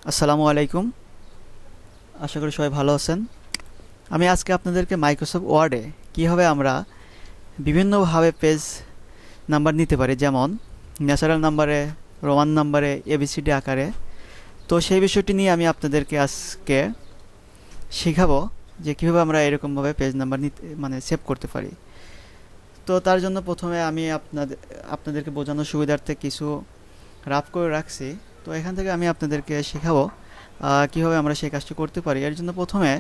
আসসালামু আলাইকুম। আশা করি সবাই ভালো আছেন। আমি আজকে আপনাদেরকে মাইক্রোসফট ওয়ার্ডে কীভাবে আমরা বিভিন্নভাবে পেজ নাম্বার নিতে পারি, যেমন ন্যাচারাল নাম্বারে, রোমান নাম্বারে, এবিসিডি আকারে। তো সেই বিষয়টি নিয়ে আমি আপনাদেরকে আজকে শেখাবো যে কীভাবে আমরা এরকমভাবে পেজ নাম্বার নিতে সেভ করতে পারি। তো তার জন্য প্রথমে আমি আপনাদেরকে বোঝানোর সুবিধার্থে কিছু রাফ করে রাখছি। তো এখান থেকে আমি আপনাদেরকে শেখাবো কীভাবে আমরা সেই কাজটি করতে পারি। এর জন্য প্রথমে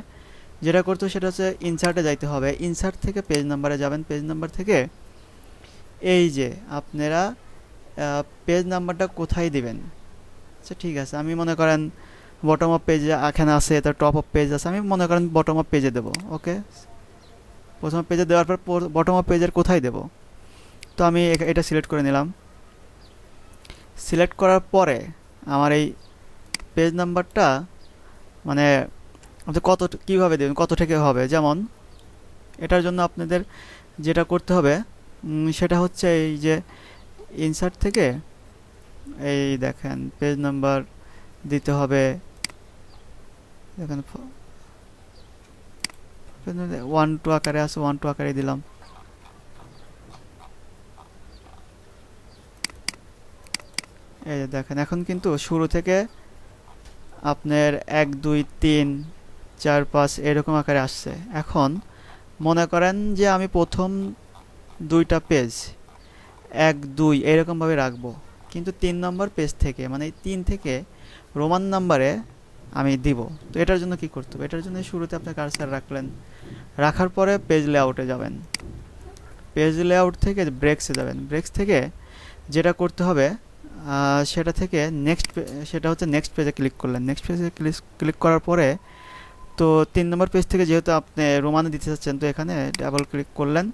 যেটা করতে হবে সেটা হচ্ছে ইনসার্টে যাইতে হবে। ইনসার্ট থেকে পেজ নাম্বারে যাবেন। পেজ নাম্বার থেকে এই যে আপনারা পেজ নাম্বারটা কোথায় দিবেন। আচ্ছা ঠিক আছে, আমি মনে করেন বটম অফ পেজে এখানে আছে, তার টপ অফ পেজ আছে, আমি মনে করেন বটম অফ পেজে দেবো। ওকে, প্রথম পেজে দেওয়ার পর বটম অফ পেজের কোথায় দেব, তো আমি এটা সিলেক্ট করে নিলাম। সিলেক্ট করার পরে আমার এই পেজ নাম্বারটা মানে আপনি কীভাবে দেবেন, কত থেকে হবে, যেমন এটার জন্য আপনাদের যেটা করতে হবে সেটা হচ্ছে এই যে ইনসার্ট থেকে এই দেখেন পেজ নাম্বার দিতে হবে। দেখেন 1 2 আকারে আছে, 1 2 আকারে দিলাম। এই যে দেখেন এখন কিন্তু শুরু থেকে আপনার 1 2 3 4 5 এরকম আকারে আসছে। এখন মনে করেন যে আমি প্রথম দুইটা পেজ 1 2 এরকমভাবে রাখবো, কিন্তু 3 নম্বর পেজ থেকে মানে 3 থেকে রোমান নাম্বারে আমি দিব। তো এটার জন্য কি করতে হবে, এটার জন্য শুরুতে আপনি কার্সার রাখলেন, রাখার পরে পেজ লেআউটে যাবেন। পেজ লেআউট থেকে ব্রেক্সে যাবেন। ব্রেক্স থেকে যেটা করতে হবে সেটা থেকে সেটা হচ্ছে নেক্সট পেজে ক্লিক করলেন। নেক্সট পেজে ক্লিক করার পরে তো 3 নম্বর পেজ থেকে যেহেতু আপনি রোমানে দিতে চাচ্ছেন, তো এখানে ডাবল ক্লিক করলেন।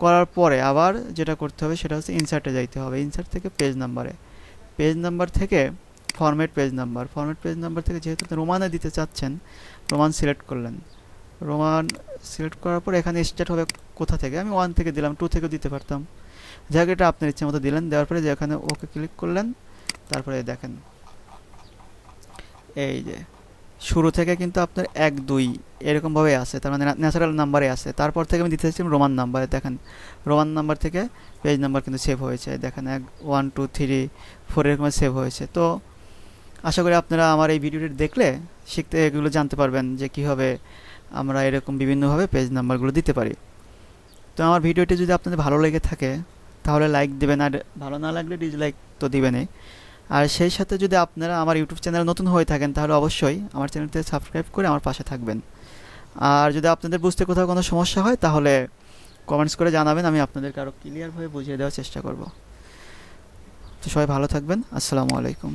করার পরে আবার যেটা করতে হবে সেটা হচ্ছে ইনসার্টে যাইতে হবে। ইনসার্ট থেকে পেজ নাম্বারে, পেজ নাম্বার থেকে format page number, format page number থেকে যেহেতু আপনি রোমানে দিতে চাচ্ছেন, রোমান সিলেক্ট করলেন। রোমান সিলেক্ট করার পর এখানে স্টার্ট হবে কোথা থেকে, আমি 1 থেকে দিলাম, 2 থেকেও দিতে পারতাম, যাকে এটা আপনার ইচ্ছে মতো দিলেন। দেওয়ার পরে যে এখানে ওকে ক্লিক করলেন, তারপরে দেখেন এই যে শুরু থেকে কিন্তু আপনার 1 2 এরকমভাবে আছে, তার মানে ন্যাচারাল নাম্বারে আছে। তারপর থেকে আমি দিতে চাচ্ছি রোমান নাম্বারে। দেখেন রোমান নাম্বার থেকে পেজ নাম্বার কিন্তু সেভ হয়েছে। দেখেন 1 2 3 4 এরকম সেভ হয়েছে। তো আশা করি আপনারা আমার এই ভিডিওটি দেখলে এগুলো জানতে পারবেন যে কীভাবে আমরা এরকম বিভিন্নভাবে পেজ নাম্বারগুলো দিতে পারি। তো আমার ভিডিওটি যদি আপনাদের ভালো লেগে থাকে তাহলে লাইক দেবেন, আর ভালো না লাগলে ডিসলাইক তো দিবেনই। আর সেই সাথে যদি আপনারা আমার ইউটিউব চ্যানেল নতুন হয়ে থাকেন তাহলে অবশ্যই আমার চ্যানেলটি সাবস্ক্রাইব করে আমার পাশে থাকবেন। আর যদি আপনাদের বুঝতে কোথাও কোনো সমস্যা হয় তাহলে কমেন্টস করে জানাবেন, আমি আপনাদেরকে আরও ক্লিয়ারভাবে বুঝিয়ে দেওয়ার চেষ্টা করব। তো সবাই ভালো থাকবেন। আসসালামু আলাইকুম।